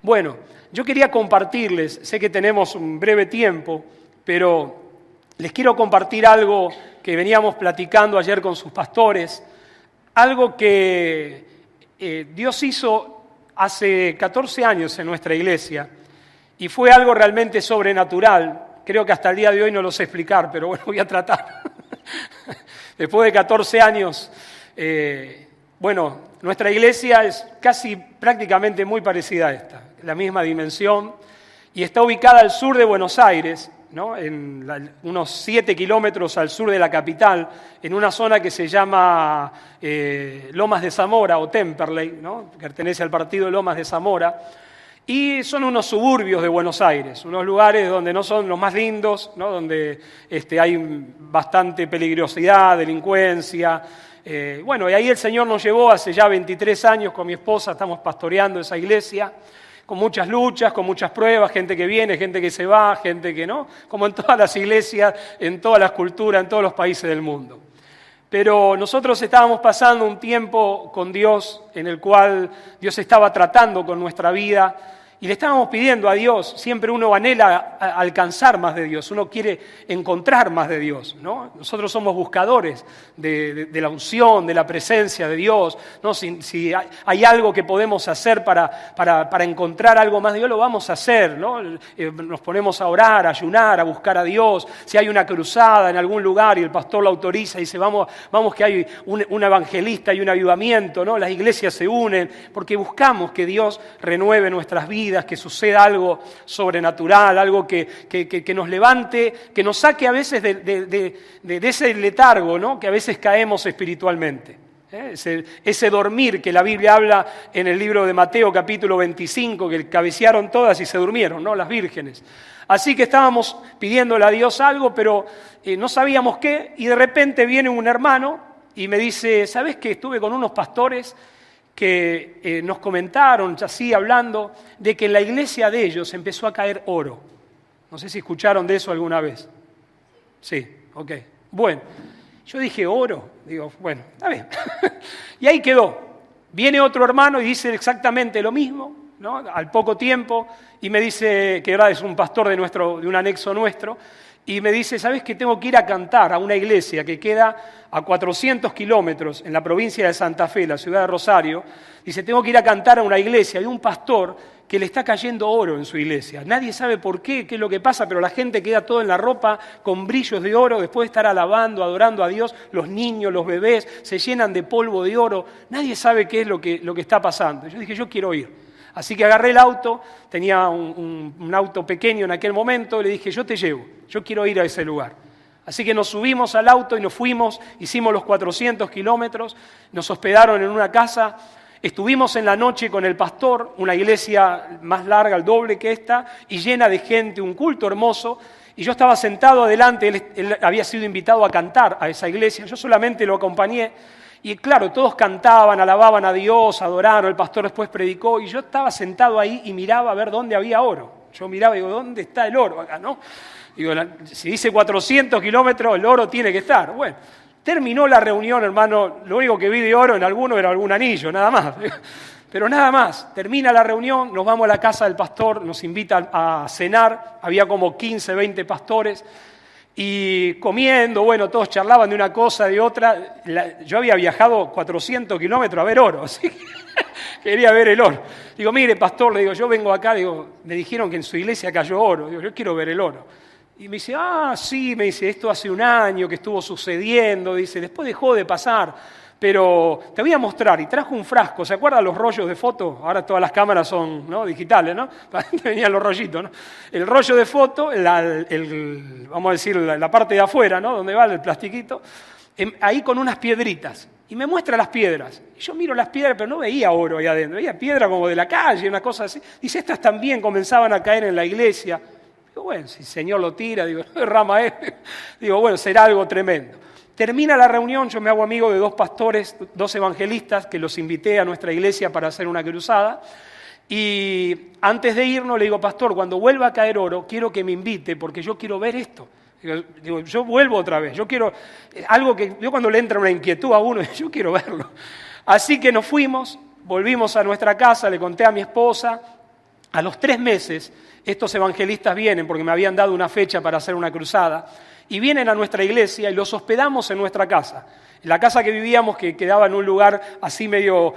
Bueno, yo quería compartirles, sé que tenemos un breve tiempo, pero les quiero compartir algo que veníamos platicando ayer con sus pastores, algo que Dios hizo hace 14 años en nuestra iglesia y fue algo realmente sobrenatural. Creo que hasta el día de hoy no lo sé explicar, pero bueno, voy a tratar. Después de 14 años, nuestra iglesia es casi prácticamente muy parecida a esta, la misma dimensión, y está ubicada al sur de Buenos Aires, ¿no? Unos 7 kilómetros al sur de la capital, en una zona que se llama Lomas de Zamora o Temperley, ¿no? Pertenece al partido de Lomas de Zamora, y son unos suburbios de Buenos Aires, unos lugares donde no son los más lindos, ¿no? Donde hay bastante peligrosidad, delincuencia. Y ahí el Señor nos llevó hace ya 23 años con mi esposa, estamos pastoreando esa iglesia, con muchas luchas, con muchas pruebas, gente que viene, gente que se va, gente que no, como en todas las iglesias, en todas las culturas, en todos los países del mundo. Pero nosotros estábamos pasando un tiempo con Dios en el cual Dios estaba tratando con nuestra vida y le estábamos pidiendo a Dios, siempre uno anhela alcanzar más de Dios, uno quiere encontrar más de Dios, ¿no? Nosotros somos buscadores de la unción, de la presencia de Dios, ¿no? Si hay algo que podemos hacer para encontrar algo más de Dios, lo vamos a hacer, ¿no? Nos ponemos a orar, a ayunar, a buscar a Dios. Si hay una cruzada en algún lugar y el pastor lo autoriza y dice, vamos que hay un evangelista y un avivamiento, ¿no? Las iglesias se unen porque buscamos que Dios renueve nuestras vidas, que suceda algo sobrenatural, algo que nos levante, que nos saque a veces de ese letargo, ¿no? Que a veces caemos espiritualmente. Ese dormir que la Biblia habla en el libro de Mateo capítulo 25, que cabecearon todas y se durmieron, ¿no? Las vírgenes. Así que estábamos pidiéndole a Dios algo, pero no sabíamos qué, y de repente viene un hermano y me dice, ¿sabes que estuve con unos pastores que nos comentaron, así hablando, de que en la iglesia de ellos empezó a caer oro? No sé si escucharon de eso alguna vez. Sí, ok. Bueno, yo dije, ¿oro? Digo, bueno, está bien. Y ahí quedó. Viene otro hermano y dice exactamente lo mismo, ¿no? Al poco tiempo, y me dice, que ahora es un pastor de un anexo nuestro, y me dice, ¿sabes que tengo que ir a cantar a una iglesia que queda a 400 kilómetros en la provincia de Santa Fe, la ciudad de Rosario? Dice, tengo que ir a cantar a una iglesia de un pastor que le está cayendo oro en su iglesia. Nadie sabe por qué es lo que pasa, pero la gente queda todo en la ropa con brillos de oro, después de estar alabando, adorando a Dios. Los niños, los bebés se llenan de polvo de oro. Nadie sabe qué es lo que está pasando. Yo dije, yo quiero ir. Así que agarré el auto, tenía un auto pequeño en aquel momento, y le dije, yo te llevo, yo quiero ir a ese lugar. Así que nos subimos al auto y nos fuimos, hicimos los 400 kilómetros, nos hospedaron en una casa, estuvimos en la noche con el pastor, una iglesia más larga, el doble que esta, y llena de gente, un culto hermoso, y yo estaba sentado adelante, él había sido invitado a cantar a esa iglesia, yo solamente lo acompañé. Y claro, todos cantaban, alababan a Dios, adoraron, el pastor después predicó, y yo estaba sentado ahí y miraba a ver dónde había oro. Yo miraba y digo, ¿dónde está el oro acá, no? Digo, si dice 400 kilómetros, el oro tiene que estar. Bueno, terminó la reunión, hermano, lo único que vi de oro en alguno era algún anillo, nada más. Pero nada más, termina la reunión, nos vamos a la casa del pastor, nos invita a cenar, había como 15, 20 pastores, y comiendo, bueno, todos charlaban de una cosa, de otra. Yo había viajado 400 kilómetros a ver oro, así que quería ver el oro. Digo, mire, pastor, le digo, yo vengo acá, digo, me dijeron que en su iglesia cayó oro, digo, yo quiero ver el oro. Y me dice, sí, me dice, esto hace un año que estuvo sucediendo, dice, después dejó de pasar. Pero te voy a mostrar, y trajo un frasco, ¿se acuerdan los rollos de foto? Ahora todas las cámaras son, ¿no? Digitales, ¿no? Venían los rollitos, ¿no? El rollo de foto, vamos a decir, la parte de afuera, ¿no? Donde va el plastiquito, ahí con unas piedritas. Y me muestra las piedras. Y yo miro las piedras, pero no veía oro ahí adentro, veía piedra como de la calle, una cosa así. Dice, estas también comenzaban a caer en la iglesia. Digo, bueno, si el Señor lo tira, digo, no derrama él. Digo, bueno, será algo tremendo. Termina la reunión, yo me hago amigo de 2 pastores, 2 evangelistas, que los invité a nuestra iglesia para hacer una cruzada. Y antes de irnos le digo, pastor, cuando vuelva a caer oro, quiero que me invite, porque yo quiero ver esto. Digo, yo vuelvo otra vez, yo quiero, algo que, yo cuando le entra una inquietud a uno, yo quiero verlo. Así que nos fuimos, volvimos a nuestra casa, le conté a mi esposa, A los 3 meses, estos evangelistas vienen, porque me habían dado una fecha para hacer una cruzada, y vienen a nuestra iglesia y los hospedamos en nuestra casa. En la casa que vivíamos, que quedaba en un lugar así medio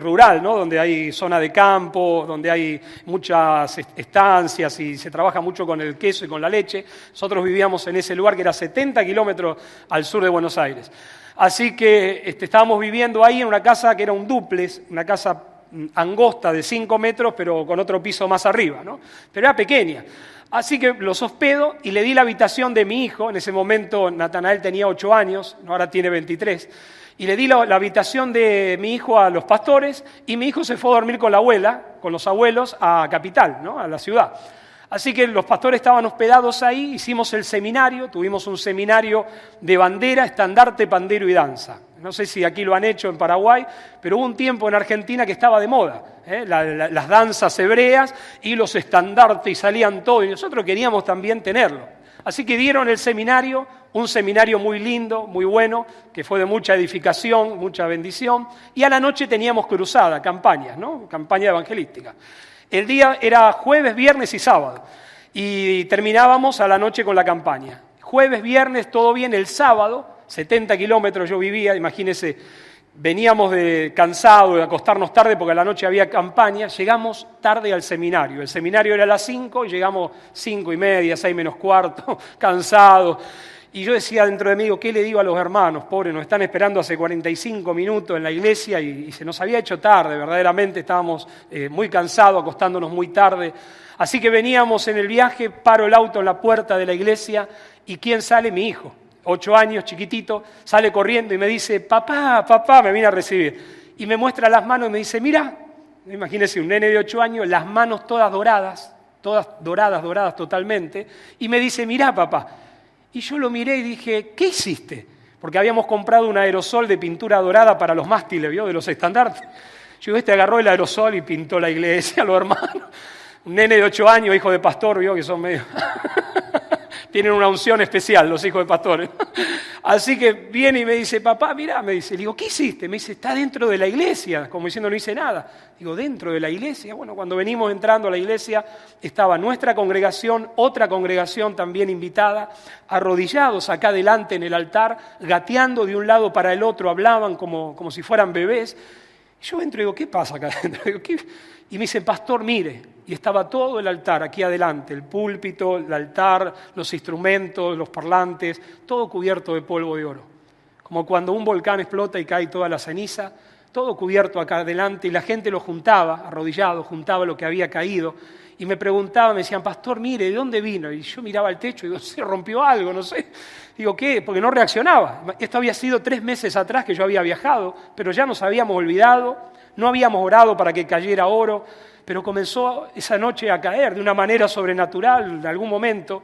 rural, ¿no? Donde hay zona de campo, donde hay muchas estancias y se trabaja mucho con el queso y con la leche. Nosotros vivíamos en ese lugar que era 70 kilómetros al sur de Buenos Aires. Así que estábamos viviendo ahí en una casa que era un dúplex, una casa angosta de 5 metros, pero con otro piso más arriba, ¿no? Pero era pequeña. Así que los hospedo y le di la habitación de mi hijo. En ese momento Natanael tenía 8 años, ahora tiene 23. Y le di la habitación de mi hijo a los pastores y mi hijo se fue a dormir con la abuela, con los abuelos, a Capital, ¿no? A la ciudad. Así que los pastores estaban hospedados ahí, hicimos el seminario, tuvimos un seminario de bandera, estandarte, pandero y danza. No sé si aquí lo han hecho en Paraguay, pero hubo un tiempo en Argentina que estaba de moda, las danzas hebreas y los estandartes, y salían todos, y nosotros queríamos también tenerlo. Así que dieron el seminario, un seminario muy lindo, muy bueno, que fue de mucha edificación, mucha bendición, y a la noche teníamos cruzada, campañas, ¿no? Campaña evangelística. El día era jueves, viernes y sábado, y terminábamos a la noche con la campaña. Jueves, viernes, todo bien. El sábado, 70 kilómetros yo vivía, imagínense, veníamos cansados de acostarnos tarde porque a la noche había campaña, llegamos tarde al seminario. El seminario era a las 5 y llegamos 5:30, 6 menos cuarto, cansados. Y yo decía dentro de mí, digo, ¿qué le digo a los hermanos? Pobres, nos están esperando hace 45 minutos en la iglesia y se nos había hecho tarde, verdaderamente estábamos muy cansados, acostándonos muy tarde. Así que veníamos en el viaje, paro el auto en la puerta de la iglesia y ¿quién sale? Mi hijo, 8 años, chiquitito, sale corriendo y me dice, papá, me viene a recibir. Y me muestra las manos y me dice, mira, imagínese un nene de 8 años, las manos todas doradas totalmente, y me dice, mirá, papá. Y yo lo miré y dije, ¿qué hiciste? Porque habíamos comprado un aerosol de pintura dorada para los mástiles, ¿vio? De los estandartes. Yo agarró el aerosol y pintó la iglesia, los hermanos. Un nene de 8 años, hijo de pastor, ¿vio? Que son medio... Tienen una unción especial los hijos de pastores. Así que viene y me dice, papá, mirá, me dice, le digo, ¿qué hiciste? Me dice, está dentro de la iglesia, como diciendo, no hice nada. Digo, ¿dentro de la iglesia? Bueno, cuando venimos entrando a la iglesia, estaba nuestra congregación, otra congregación también invitada, arrodillados acá delante en el altar, gateando de un lado para el otro, hablaban como si fueran bebés. Y yo entro y digo, ¿qué pasa acá adentro? Digo, ¿qué? Y me dice, pastor, mire, y estaba todo el altar aquí adelante, el púlpito, el altar, los instrumentos, los parlantes, todo cubierto de polvo de oro. Como cuando un volcán explota y cae toda la ceniza, todo cubierto acá adelante, y la gente lo juntaba, arrodillado, juntaba lo que había caído, y me preguntaban, me decían, pastor, mire, ¿de dónde vino? Y yo miraba al techo y digo, se rompió algo, no sé. Digo, ¿qué? Porque no reaccionaba. Esto había sido 3 meses atrás que yo había viajado, pero ya nos habíamos olvidado, no habíamos orado para que cayera oro, pero comenzó esa noche a caer de una manera sobrenatural en algún momento.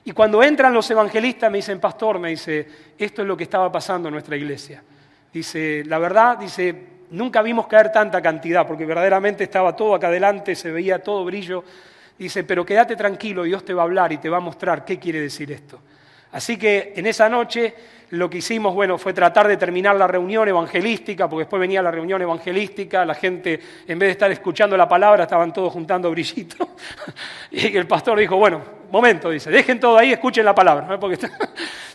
Y cuando entran los evangelistas me dicen, pastor, me dice, esto es lo que estaba pasando en nuestra iglesia. Dice, la verdad, dice, nunca vimos caer tanta cantidad, porque verdaderamente estaba todo acá adelante, se veía todo brillo. Dice, pero quédate tranquilo, Dios te va a hablar y te va a mostrar qué quiere decir esto. Así que en esa noche lo que hicimos, bueno, fue tratar de terminar la reunión evangelística, porque después venía la reunión evangelística, la gente, en vez de estar escuchando la palabra, estaban todos juntando brillitos. Y el pastor dijo, bueno, momento, dice, dejen todo ahí, escuchen la palabra, ¿no? Porque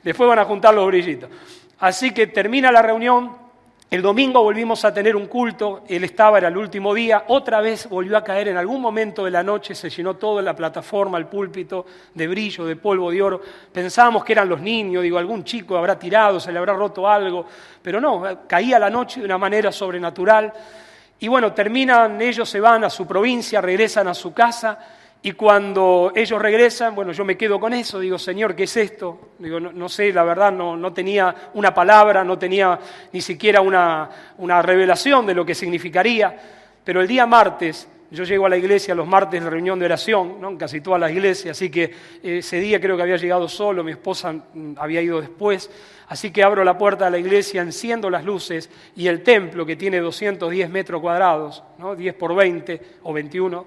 después van a juntar los brillitos. Así que termina la reunión. El domingo volvimos a tener un culto, él estaba, era el último día, otra vez volvió a caer en algún momento de la noche, se llenó toda la plataforma, el púlpito, de brillo, de polvo de oro. Pensábamos que eran los niños, digo, algún chico habrá tirado, se le habrá roto algo, pero no, caía la noche de una manera sobrenatural. Y bueno, terminan, ellos se van a su provincia, regresan a su casa, y cuando ellos regresan, bueno, yo me quedo con eso, digo, Señor, ¿qué es esto? Digo, no sé, la verdad, no tenía una palabra, no tenía ni siquiera una revelación de lo que significaría, pero el día martes, yo llego a la iglesia los martes en reunión de oración, ¿no? En casi todas las iglesias, así que ese día creo que había llegado solo, mi esposa había ido después, así que abro la puerta de la iglesia, enciendo las luces y el templo, que tiene 210 metros cuadrados, ¿no? 10 por 20 o 21,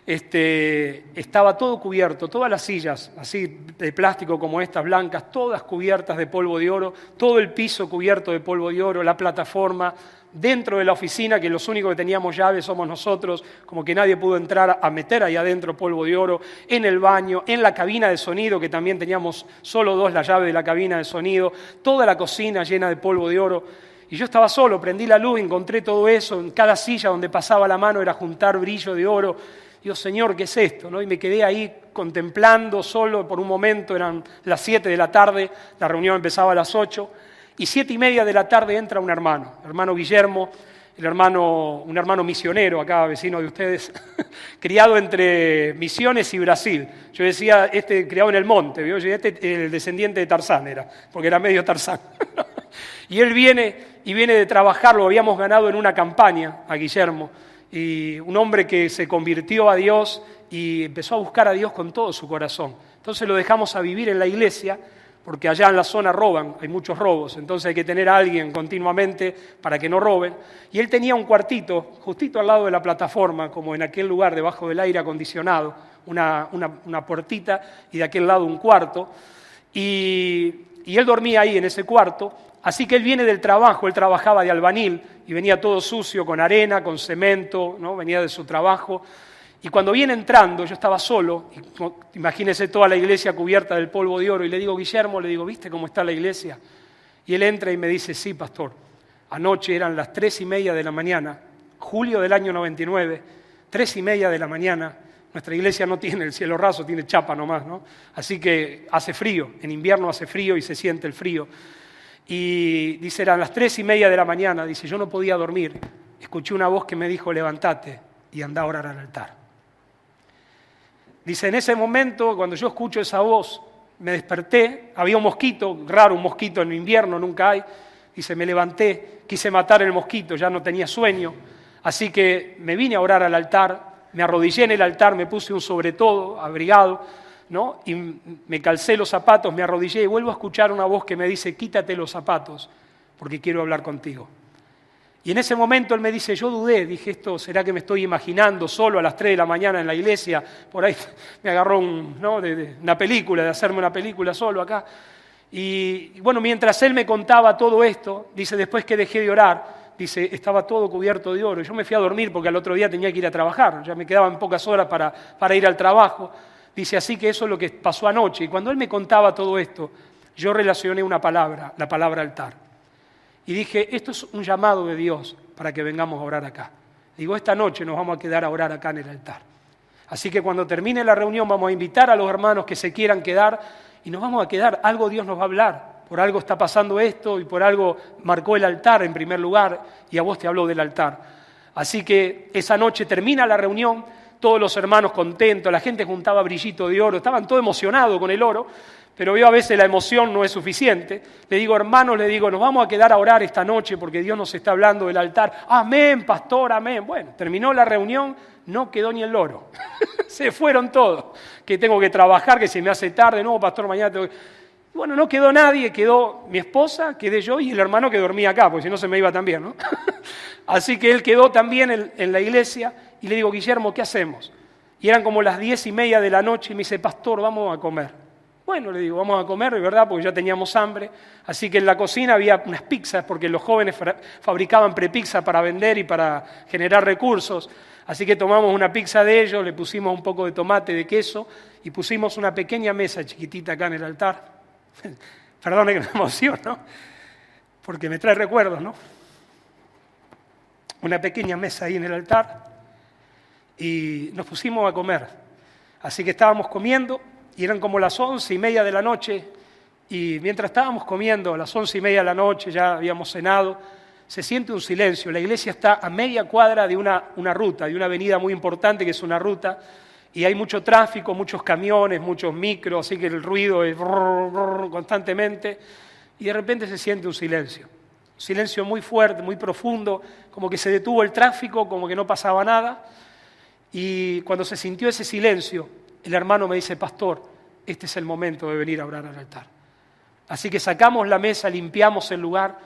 estaba todo cubierto, todas las sillas, así de plástico como estas, blancas, todas cubiertas de polvo de oro, todo el piso cubierto de polvo de oro, la plataforma, dentro de la oficina, que los únicos que teníamos llaves somos nosotros, como que nadie pudo entrar a meter ahí adentro polvo de oro, en el baño, en la cabina de sonido, que también teníamos solo dos la llave de la cabina de sonido, toda la cocina llena de polvo de oro. Y yo estaba solo, prendí la luz, encontré todo eso, en cada silla donde pasaba la mano era juntar brillo de oro. Digo, Señor, ¿qué es esto? ¿No? Y me quedé ahí contemplando solo por un momento, eran las 7 de la tarde, la reunión empezaba a las 8, y 7:30 de la tarde entra un hermano Guillermo, un hermano misionero acá, vecino de ustedes, criado entre Misiones y Brasil. Yo decía, criado en el monte, ¿vio? El descendiente de Tarzán era, porque era medio Tarzán. Y él viene de trabajar, lo habíamos ganado en una campaña a Guillermo, y un hombre que se convirtió a Dios y empezó a buscar a Dios con todo su corazón. Entonces lo dejamos a vivir en la iglesia, porque allá en la zona roban, hay muchos robos, entonces hay que tener a alguien continuamente para que no roben. Y él tenía un cuartito justito al lado de la plataforma, como en aquel lugar debajo del aire acondicionado, una puertita y de aquel lado un cuarto. Y él dormía ahí en ese cuarto, así que él viene del trabajo, él trabajaba de albañil y venía todo sucio, con arena, con cemento, ¿no? Venía de su trabajo. Y cuando viene entrando, yo estaba solo, imagínese toda la iglesia cubierta del polvo de oro, y le digo, Guillermo, ¿viste cómo está la iglesia? Y él entra y me dice, sí, pastor, anoche eran las 3:30 de la mañana, julio del año 99, 3:30 de la mañana, nuestra iglesia no tiene el cielo raso, tiene chapa nomás, ¿no? Así que hace frío, en invierno hace frío y se siente el frío. Y dice, eran las 3:30 de la mañana, dice, yo no podía dormir, escuché una voz que me dijo, levántate y anda a orar al altar. Dice, en ese momento, cuando yo escucho esa voz, me desperté, había un mosquito, raro, un mosquito en invierno, nunca hay. Dice, me levanté, quise matar el mosquito, ya no tenía sueño, así que me vine a orar al altar, me arrodillé en el altar, me puse un sobretodo, abrigado, ¿no? Y me calcé los zapatos, me arrodillé y vuelvo a escuchar una voz que me dice, quítate los zapatos, porque quiero hablar contigo. Y en ese momento él me dice, yo dudé, dije, ¿esto será que me estoy imaginando solo a las 3 de la mañana en la iglesia? Por ahí me agarró una película, de hacerme una película solo acá. Y bueno, mientras él me contaba todo esto, dice, después que dejé de orar, dice, estaba todo cubierto de oro. Y yo me fui a dormir porque al otro día tenía que ir a trabajar, ya me quedaban pocas horas para ir al trabajo. Dice, así que eso es lo que pasó anoche. Y cuando él me contaba todo esto, yo relacioné una palabra, la palabra altar. Y dije, esto es un llamado de Dios para que vengamos a orar acá. Digo, esta noche nos vamos a quedar a orar acá en el altar. Así que cuando termine la reunión vamos a invitar a los hermanos que se quieran quedar y nos vamos a quedar. Algo Dios nos va a hablar. Por algo está pasando esto y por algo marcó el altar en primer lugar y a vos te habló del altar. Así que esa noche termina la reunión, todos los hermanos contentos, la gente juntaba brillito de oro, estaban todos emocionados con el oro. Pero yo a veces la emoción no es suficiente. Le digo, hermanos, nos vamos a quedar a orar esta noche porque Dios nos está hablando del altar. Amén, pastor, amén. Bueno, terminó la reunión, no quedó ni el oro. Se fueron todos. Que tengo que trabajar, que se me hace tarde. No, pastor, mañana tengo que... Bueno, no quedó nadie, quedó mi esposa, quedé yo y el hermano que dormía acá, porque si no se me iba también, ¿no? Así que él quedó también en la iglesia y le digo, Guillermo, ¿qué hacemos? Y eran como las 10:30 de la noche y me dice, pastor, vamos a comer. Bueno, le digo, vamos a comer, de verdad, porque ya teníamos hambre. Así que en la cocina había unas pizzas, porque los jóvenes fabricaban prepizza para vender y para generar recursos. Así que tomamos una pizza de ellos, le pusimos un poco de tomate, de queso, y pusimos una pequeña mesa chiquitita acá en el altar. Perdone que me emociono, porque me trae recuerdos, ¿no? Una pequeña mesa ahí en el altar, y nos pusimos a comer. Así que estábamos comiendo, y eran como las 11:30 de la noche, y mientras estábamos comiendo, a las 11:30 de la noche, ya habíamos cenado, se siente un silencio. La iglesia está a media cuadra de una ruta, de una avenida muy importante que es una ruta, y hay mucho tráfico, muchos camiones, muchos micros, así que el ruido es constantemente, y de repente se siente un silencio muy fuerte, muy profundo, como que se detuvo el tráfico, como que no pasaba nada, y cuando se sintió ese silencio, el hermano me dice, pastor, este es el momento de venir a orar al altar. Así que sacamos la mesa, limpiamos el lugar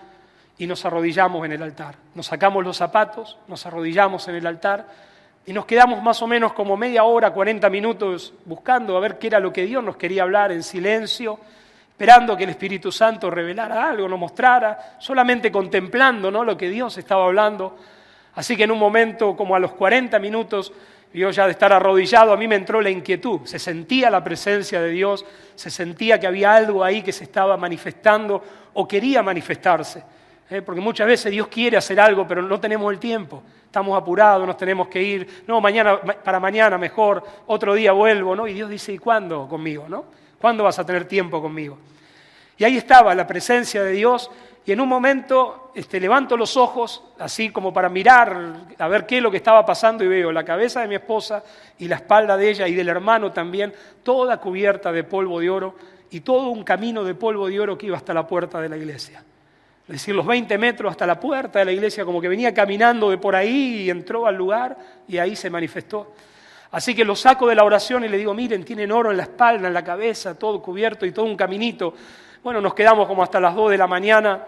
y nos arrodillamos en el altar. Nos sacamos los zapatos, nos arrodillamos en el altar y nos quedamos más o menos como media hora, 40 minutos buscando a ver qué era lo que Dios nos quería hablar en silencio, esperando que el Espíritu Santo revelara algo, nos mostrara, solamente contemplando, ¿no?, lo que Dios estaba hablando. Así que en un momento, como a los 40 minutos, yo ya de estar arrodillado, a mí me entró la inquietud, se sentía la presencia de Dios, se sentía que había algo ahí que se estaba manifestando o quería manifestarse. Porque muchas veces Dios quiere hacer algo, pero no tenemos el tiempo. Estamos apurados, nos tenemos que ir. No, para mañana mejor, otro día vuelvo, ¿no? Y Dios dice, ¿y cuándo conmigo, no? ¿Cuándo vas a tener tiempo conmigo? Y ahí estaba la presencia de Dios, y en un momento levanto los ojos, así como para mirar, a ver qué es lo que estaba pasando, y veo la cabeza de mi esposa y la espalda de ella y del hermano también, toda cubierta de polvo de oro, y todo un camino de polvo de oro que iba hasta la puerta de la iglesia. Es decir, los 20 metros hasta la puerta de la iglesia, como que venía caminando de por ahí y entró al lugar y ahí se manifestó. Así que lo saco de la oración y le digo, miren, tienen oro en la espalda, en la cabeza, todo cubierto y todo un caminito. Bueno, nos quedamos como hasta las 2 de la mañana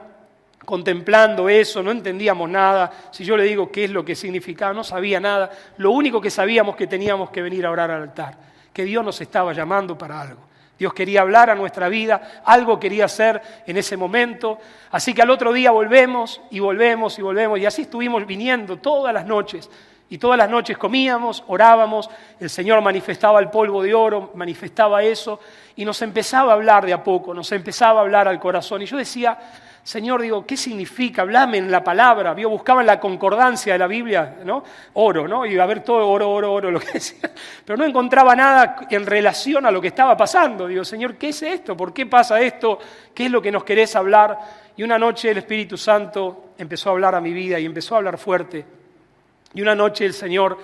contemplando eso, no entendíamos nada. Si yo le digo qué es lo que significaba, no sabía nada. Lo único que sabíamos que teníamos que venir a orar al altar, que Dios nos estaba llamando para algo. Dios quería hablar a nuestra vida, algo quería hacer en ese momento. Así que al otro día volvemos y volvemos y volvemos. Y así estuvimos viniendo todas las noches. Y todas las noches comíamos, orábamos, el Señor manifestaba el polvo de oro, manifestaba eso. Y nos empezaba a hablar de a poco, nos empezaba a hablar al corazón. Y yo decía, Señor, digo, ¿qué significa? Hablame en la palabra. Yo buscaba en la concordancia de la Biblia, ¿no? Oro, ¿no? Y a ver todo oro, lo que decía. Pero no encontraba nada en relación a lo que estaba pasando. Digo, Señor, ¿qué es esto? ¿Por qué pasa esto? ¿Qué es lo que nos querés hablar? Y una noche el Espíritu Santo empezó a hablar a mi vida y empezó a hablar fuerte. Y una noche el Señor,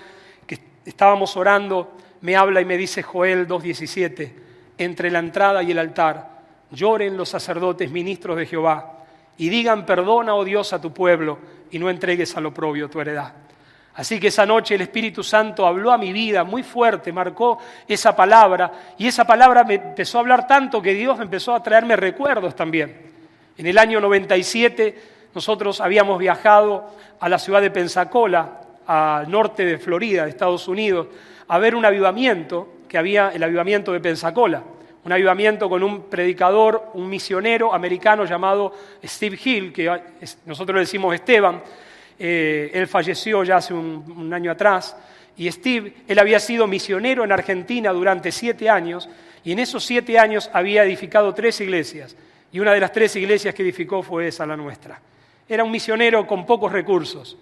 que estábamos orando, me habla y me dice Joel 2:17, entre la entrada y el altar, lloren los sacerdotes ministros de Jehová, y digan, perdona, oh Dios, a tu pueblo, y no entregues al oprobio tu heredad. Así que esa noche el Espíritu Santo habló a mi vida muy fuerte, marcó esa palabra, y esa palabra me empezó a hablar tanto que Dios empezó a traerme recuerdos también. En el año 97 nosotros habíamos viajado a la ciudad de Pensacola, al norte de Florida, de Estados Unidos, a ver un avivamiento, que había el avivamiento de Pensacola. Un avivamiento con un predicador, un misionero americano llamado Steve Hill, que nosotros le decimos Esteban. Él falleció ya hace un año atrás. Y Steve, él había sido misionero en Argentina durante 7 años, y en esos 7 años había edificado 3 iglesias. Y una de las 3 iglesias que edificó fue esa, la nuestra. Era un misionero con pocos recursos,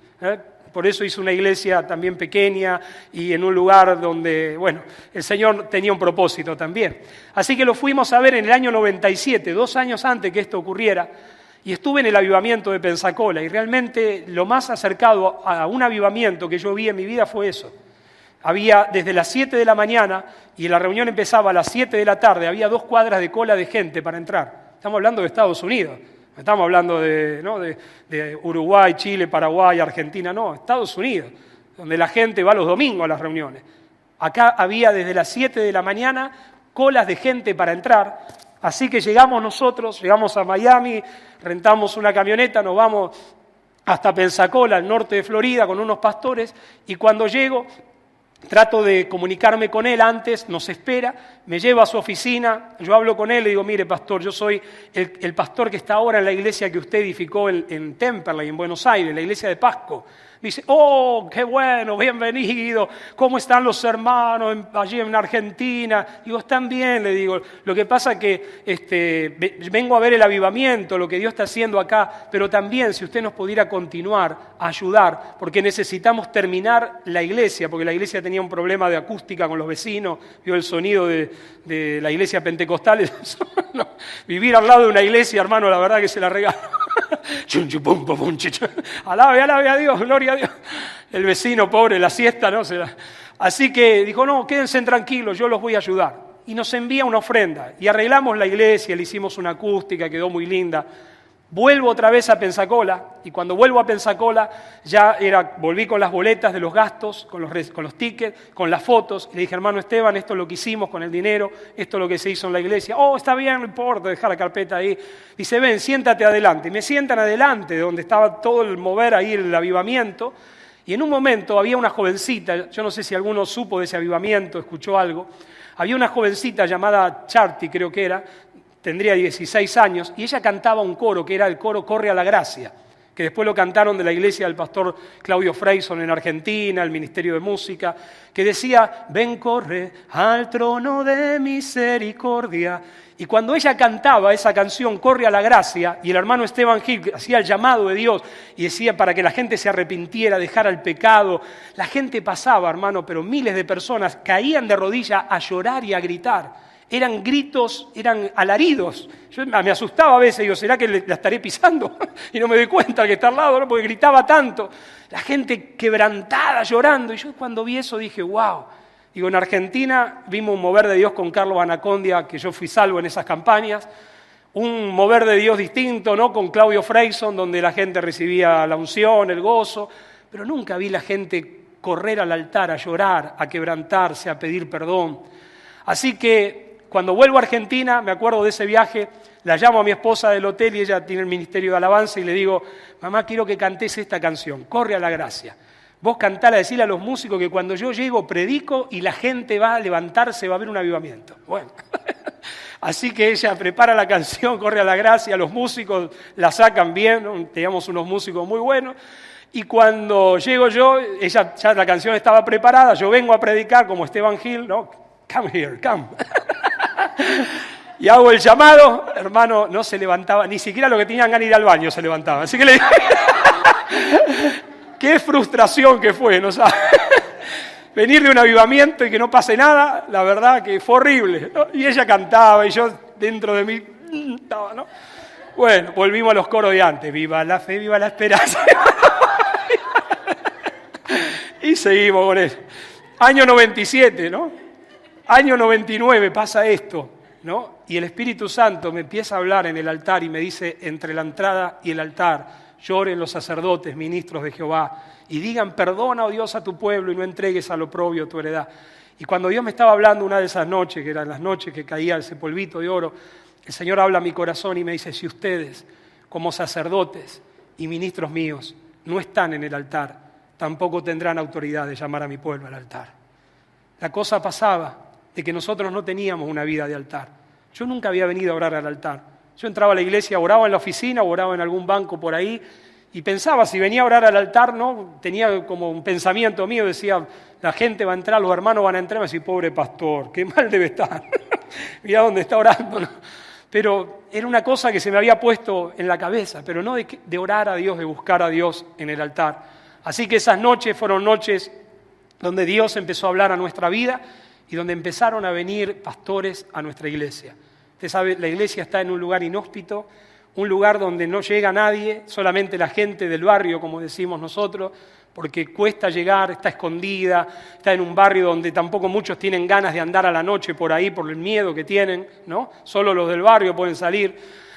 Por eso hizo una iglesia también pequeña y en un lugar donde, bueno, el Señor tenía un propósito también. Así que lo fuimos a ver en el año 97, 2 años antes que esto ocurriera, y estuve en el avivamiento de Pensacola, y realmente lo más acercado a un avivamiento que yo vi en mi vida fue eso. Había desde las 7 de la mañana, y la reunión empezaba a las 7 de la tarde, había 2 cuadras de cola de gente para entrar. Estamos hablando de Estados Unidos. No estamos hablando de Uruguay, Chile, Paraguay, Argentina, no, Estados Unidos, donde la gente va los domingos a las reuniones. Acá había desde las 7 de la mañana colas de gente para entrar, así que llegamos a Miami, rentamos una camioneta, nos vamos hasta Pensacola, al norte de Florida, con unos pastores, y cuando llego, trato de comunicarme con él antes, nos espera, me lleva a su oficina, yo hablo con él y le digo, mire pastor, yo soy el pastor que está ahora en la iglesia que usted edificó en Temperley, en Buenos Aires, la iglesia de Pasco. Me dice, oh, qué bueno, bienvenido, ¿cómo están los hermanos allí en Argentina? Digo, están bien, le digo, lo que pasa es que vengo a ver el avivamiento, lo que Dios está haciendo acá, pero también si usted nos pudiera continuar a ayudar, porque necesitamos terminar la iglesia, porque la iglesia tenía un problema de acústica con los vecinos, vio el sonido de la iglesia pentecostal, no, vivir al lado de una iglesia, hermano, la verdad que se la regalo. Alabe a Dios, gloria a Dios. El vecino pobre, la siesta, ¿no? Así que dijo, no, quédense tranquilos, yo los voy a ayudar. Y nos envía una ofrenda. Y arreglamos la iglesia, le hicimos una acústica, quedó muy linda. Vuelvo otra vez a Pensacola, y cuando vuelvo a Pensacola, volví con las boletas de los gastos, con los tickets, con las fotos, y le dije, hermano Esteban, esto es lo que hicimos con el dinero, esto es lo que se hizo en la iglesia. Oh, está bien, no importa, dejar la carpeta ahí. Dice, ven, siéntate adelante. Y me sientan adelante, donde estaba todo el mover ahí, el avivamiento, Y en un momento había una jovencita, yo no sé si alguno supo de ese avivamiento, escuchó algo, había una jovencita llamada Charty, creo que era, tendría 16 años, y ella cantaba un coro, que era el coro Corre a la Gracia, que después lo cantaron de la iglesia del pastor Claudio Freyson en Argentina, el Ministerio de Música, que decía, ven, corre al trono de misericordia. Y cuando ella cantaba esa canción, Corre a la Gracia, y el hermano Esteban Gil hacía el llamado de Dios y decía para que la gente se arrepintiera, dejara el pecado, la gente pasaba, hermano, pero miles de personas caían de rodillas a llorar y a gritar. Eran gritos, eran alaridos. Yo me asustaba a veces, digo, ¿será que la estaré pisando? Y no me doy cuenta al que está al lado, ¿no? Porque gritaba tanto. La gente quebrantada, llorando. Y yo cuando vi eso dije, wow. Digo, en Argentina vimos un mover de Dios con Carlos Anacondia, que yo fui salvo en esas campañas. Un mover de Dios distinto, ¿no? Con Claudio Freyson, donde la gente recibía la unción, el gozo. Pero nunca vi la gente correr al altar a llorar, a quebrantarse, a pedir perdón. Así que cuando vuelvo a Argentina, me acuerdo de ese viaje, la llamo a mi esposa del hotel y ella tiene el ministerio de alabanza y le digo, mamá, quiero que cantes esta canción, Corre a la Gracia. Vos cantala, decirle a los músicos que cuando yo llego predico y la gente va a levantarse, va a haber un avivamiento. Bueno, así que ella prepara la canción, Corre a la Gracia, los músicos la sacan bien, ¿no? Teníamos unos músicos muy buenos. Y cuando llego yo, ya la canción estaba preparada, yo vengo a predicar como Esteban Gil, ¿no? Come here, come. Y hago el llamado, hermano, no se levantaba, ni siquiera los que tenían ganas de ir al baño se levantaban. Así que le dije, qué frustración que fue, ¿no sabes? Venir de un avivamiento y que no pase nada, la verdad que fue horrible, ¿no? Y ella cantaba y yo dentro de mí estaba, ¿no? Bueno, volvimos a los coros de antes, viva la fe, viva la esperanza. Y seguimos con eso. Año 97, ¿no? Año 99 pasa esto, ¿no? Y el Espíritu Santo me empieza a hablar en el altar y me dice, entre la entrada y el altar, lloren los sacerdotes, ministros de Jehová, y digan, perdona, oh Dios, a tu pueblo y no entregues al oprobio tu heredad. Y cuando Dios me estaba hablando una de esas noches, que eran las noches que caía ese polvito de oro, el Señor habla a mi corazón y me dice, si ustedes, como sacerdotes y ministros míos, no están en el altar, tampoco tendrán autoridad de llamar a mi pueblo al altar. La cosa pasaba de que nosotros no teníamos una vida de altar. Yo nunca había venido a orar al altar. Yo entraba a la iglesia, oraba en la oficina, oraba en algún banco por ahí, y pensaba, si venía a orar al altar, ¿no? Tenía como un pensamiento mío, decía, la gente va a entrar, los hermanos van a entrar, me decía, pobre pastor, qué mal debe estar. Mirá dónde está orando, ¿no? Pero era una cosa que se me había puesto en la cabeza, pero no de orar a Dios, de buscar a Dios en el altar. Así que esas noches fueron noches donde Dios empezó a hablar a nuestra vida, y donde empezaron a venir pastores a nuestra iglesia. Usted sabe, la iglesia está en un lugar inhóspito, un lugar donde no llega nadie, solamente la gente del barrio, como decimos nosotros, porque cuesta llegar, está escondida, está en un barrio donde tampoco muchos tienen ganas de andar a la noche por ahí, por el miedo que tienen, ¿no? Solo los del barrio pueden salir.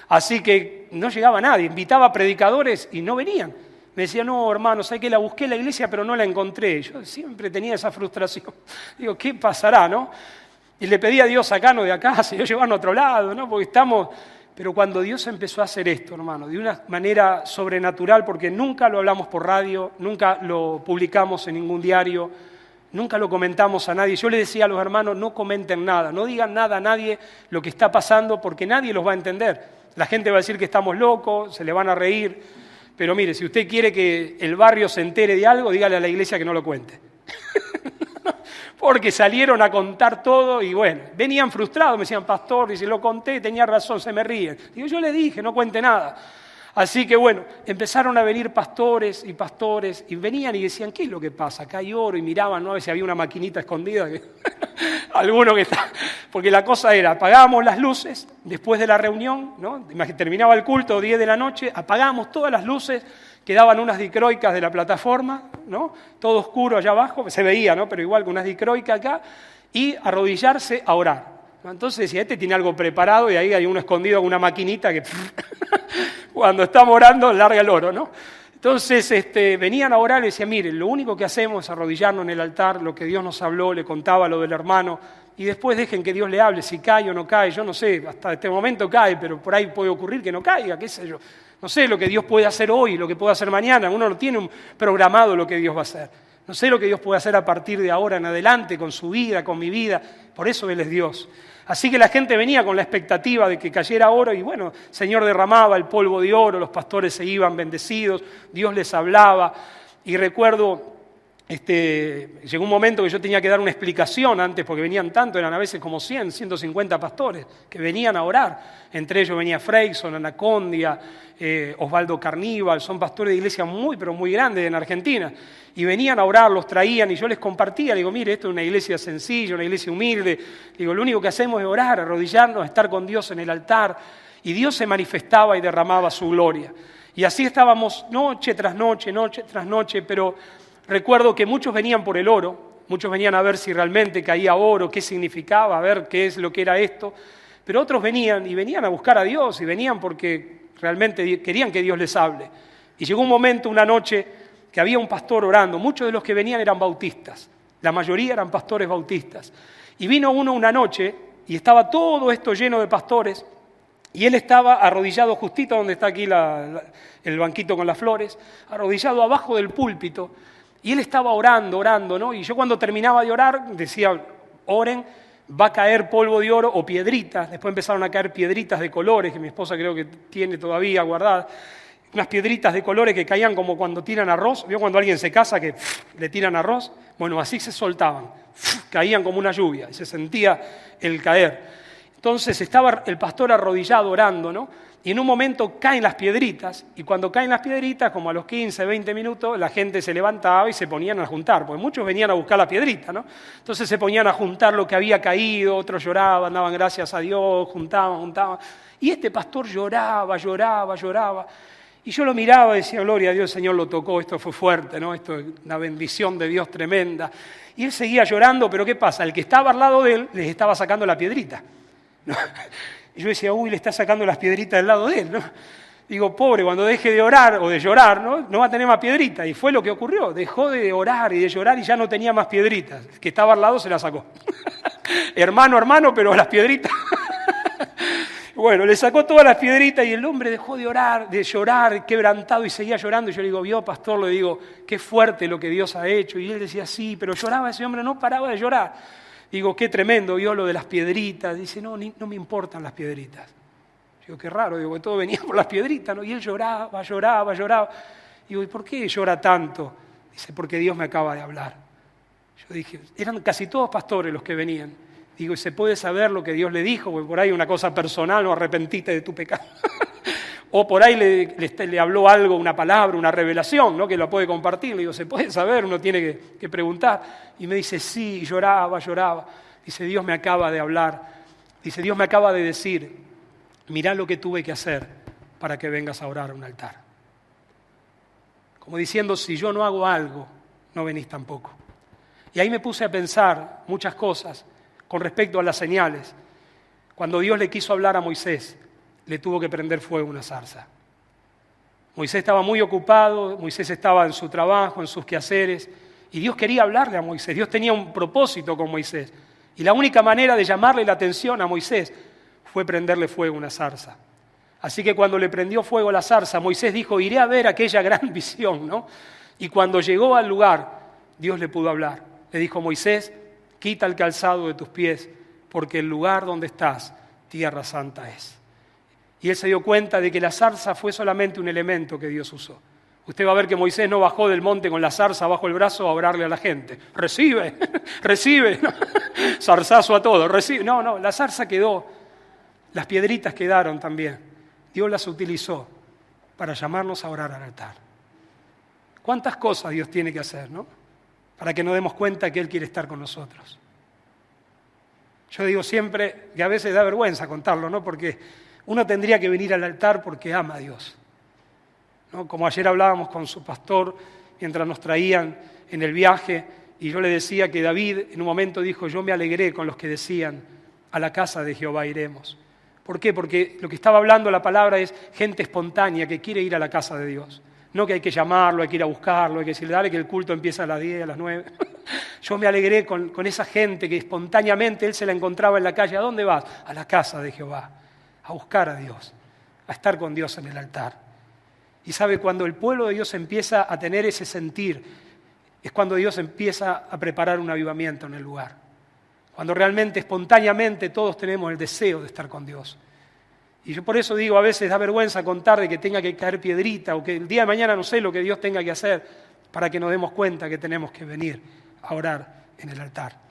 Así que no llegaba nadie, invitaba a predicadores y no venían. Me decía, no, hermano, ¿sabes qué? La busqué en la iglesia, pero no la encontré. Yo siempre tenía esa frustración. Digo, ¿qué pasará, no? Y le pedí a Dios, sacanos de acá, Señor, llevarnos a otro lado, ¿no? Porque estamos... Pero cuando Dios empezó a hacer esto, hermano, de una manera sobrenatural, porque nunca lo hablamos por radio, nunca lo publicamos en ningún diario, nunca lo comentamos a nadie. Yo le decía a los hermanos, no comenten nada, no digan nada a nadie lo que está pasando, porque nadie los va a entender. La gente va a decir que estamos locos, se le van a reír. Pero mire, si usted quiere que el barrio se entere de algo, dígale a la iglesia que no lo cuente. Porque salieron a contar todo y bueno, venían frustrados, me decían, pastor, y si lo conté, tenía razón, se me ríen. Digo, yo le dije, no cuente nada. Así que bueno, empezaron a venir pastores, y venían y decían, ¿qué es lo que pasa? Acá hay oro, y miraban, ¿no? A ver si había una maquinita escondida. Alguno que está... Porque la cosa era, apagábamos las luces después de la reunión, ¿no? Terminaba el culto, 10 de la noche, apagábamos todas las luces, quedaban unas dicroicas de la plataforma, ¿no? Todo oscuro allá abajo, se veía, ¿no? Pero igual con unas dicroicas acá, y arrodillarse a orar, ¿no? Entonces decía, este tiene algo preparado, y ahí hay uno escondido con una maquinita que cuando estamos orando larga el oro, ¿no? Entonces venían a orar y decían, mire, lo único que hacemos es arrodillarnos en el altar, lo que Dios nos habló, le contaba lo del hermano, y después dejen que Dios le hable, si cae o no cae, yo no sé, hasta este momento cae, pero por ahí puede ocurrir que no caiga, qué sé yo. No sé lo que Dios puede hacer hoy, lo que puede hacer mañana, uno no tiene programado lo que Dios va a hacer. No sé lo que Dios puede hacer a partir de ahora en adelante, con su vida, con mi vida, por eso Él es Dios. Así que la gente venía con la expectativa de que cayera oro y bueno, el Señor derramaba el polvo de oro, los pastores se iban bendecidos, Dios les hablaba. Y recuerdo, llegó un momento que yo tenía que dar una explicación antes, porque venían tanto, eran a veces como 100, 150 pastores que venían a orar. Entre ellos venía Freyson, Anacondia, Osvaldo Carníbal, son pastores de iglesia muy, pero muy grandes en Argentina. Y venían a orar, los traían y yo les compartía, digo, mire, esto es una iglesia sencilla, una iglesia humilde. Digo, lo único que hacemos es orar, arrodillarnos, estar con Dios en el altar. Y Dios se manifestaba y derramaba su gloria. Y así estábamos noche tras noche, pero recuerdo que muchos venían por el oro, muchos venían a ver si realmente caía oro, qué significaba, a ver qué es lo que era esto. Pero otros venían a buscar a Dios y venían porque realmente querían que Dios les hable. Y llegó un momento, una noche, que había un pastor orando. Muchos de los que venían eran bautistas, la mayoría eran pastores bautistas. Y vino uno una noche y estaba todo esto lleno de pastores y él estaba arrodillado justito donde está aquí el banquito con las flores, arrodillado abajo del púlpito y él estaba orando, ¿no? Y yo cuando terminaba de orar decía, oren, va a caer polvo de oro o piedritas. Después empezaron a caer piedritas de colores que mi esposa creo que tiene todavía guardadas. Unas piedritas de colores que caían como cuando tiran arroz. ¿Vio cuando alguien se casa que le tiran arroz? Bueno, así se soltaban. Caían como una lluvia y se sentía el caer. Entonces estaba el pastor arrodillado orando, ¿no? Y en un momento caen las piedritas. Y cuando caen las piedritas, como a los 15, 20 minutos, la gente se levantaba y se ponían a juntar. Porque muchos venían a buscar la piedrita, ¿no? Entonces se ponían a juntar lo que había caído. Otros lloraban, daban gracias a Dios, juntaban. Y este pastor lloraba. Y yo lo miraba y decía, gloria a Dios, el Señor lo tocó, esto fue fuerte, ¿no? Esto es una bendición de Dios tremenda. Y él seguía llorando, pero ¿qué pasa? El que estaba al lado de él les estaba sacando la piedrita, ¿no? Y yo decía, uy, le está sacando las piedritas del lado de él, ¿no? Digo, pobre, cuando deje de orar o de llorar, no va a tener más piedritas. Y fue lo que ocurrió, dejó de orar y de llorar y ya no tenía más piedritas. El que estaba al lado se las sacó. hermano, pero las piedritas... Bueno, le sacó todas las piedritas y el hombre dejó de orar, de llorar, quebrantado y seguía llorando. Y yo le digo, vio, pastor, le digo, qué fuerte lo que Dios ha hecho. Y él decía, sí, pero lloraba ese hombre, no paraba de llorar. Digo, qué tremendo, vio lo de las piedritas. Dice, no me importan las piedritas. Digo, qué raro, digo, que todo venía por las piedritas, ¿no? Y él lloraba. Digo, ¿y por qué llora tanto? Dice, porque Dios me acaba de hablar. Yo dije, eran casi todos pastores los que venían. Digo, ¿y se puede saber lo que Dios le dijo? Porque por ahí una cosa personal, no arrepentiste de tu pecado. O por ahí le habló algo, una palabra, una revelación, ¿no? Que lo puede compartir. Le digo, ¿se puede saber? Uno tiene que preguntar. Y me dice, sí, y lloraba. Dice, Dios me acaba de hablar. Dice, Dios me acaba de decir, mirá lo que tuve que hacer para que vengas a orar a un altar. Como diciendo, si yo no hago algo, no venís tampoco. Y ahí me puse a pensar muchas cosas con respecto a las señales. Cuando Dios le quiso hablar a Moisés, le tuvo que prender fuego una zarza. Moisés estaba muy ocupado, Moisés estaba en su trabajo, en sus quehaceres, y Dios quería hablarle a Moisés. Dios tenía un propósito con Moisés. Y la única manera de llamarle la atención a Moisés fue prenderle fuego una zarza. Así que cuando le prendió fuego la zarza, Moisés dijo, iré a ver aquella gran visión, ¿no? Y cuando llegó al lugar, Dios le pudo hablar. Le dijo, Moisés, quita el calzado de tus pies, porque el lugar donde estás, tierra santa es. Y él se dio cuenta de que la zarza fue solamente un elemento que Dios usó. Usted va a ver que Moisés no bajó del monte con la zarza bajo el brazo a orarle a la gente. Recibe, ¿no? Zarzazo a todo, recibe. No, la zarza quedó, las piedritas quedaron también. Dios las utilizó para llamarnos a orar al altar. ¿Cuántas cosas Dios tiene que hacer, no? Para que nos demos cuenta que Él quiere estar con nosotros. Yo digo siempre que a veces da vergüenza contarlo, ¿no? Porque uno tendría que venir al altar porque ama a Dios, ¿no? Como ayer hablábamos con su pastor mientras nos traían en el viaje y yo le decía que David en un momento dijo, yo me alegré con los que decían, a la casa de Jehová iremos. ¿Por qué? Porque lo que estaba hablando la palabra es gente espontánea que quiere ir a la casa de Dios. No que hay que llamarlo, hay que ir a buscarlo, hay que decirle, dale que el culto empieza a las 10, a las 9. Yo me alegré con esa gente que espontáneamente él se la encontraba en la calle. ¿A dónde vas? A la casa de Jehová, a buscar a Dios, a estar con Dios en el altar. Y sabe, cuando el pueblo de Dios empieza a tener ese sentir, es cuando Dios empieza a preparar un avivamiento en el lugar. Cuando realmente, espontáneamente, todos tenemos el deseo de estar con Dios. Y yo por eso digo, a veces da vergüenza contar de que tenga que caer piedrita o que el día de mañana no sé lo que Dios tenga que hacer para que nos demos cuenta que tenemos que venir a orar en el altar.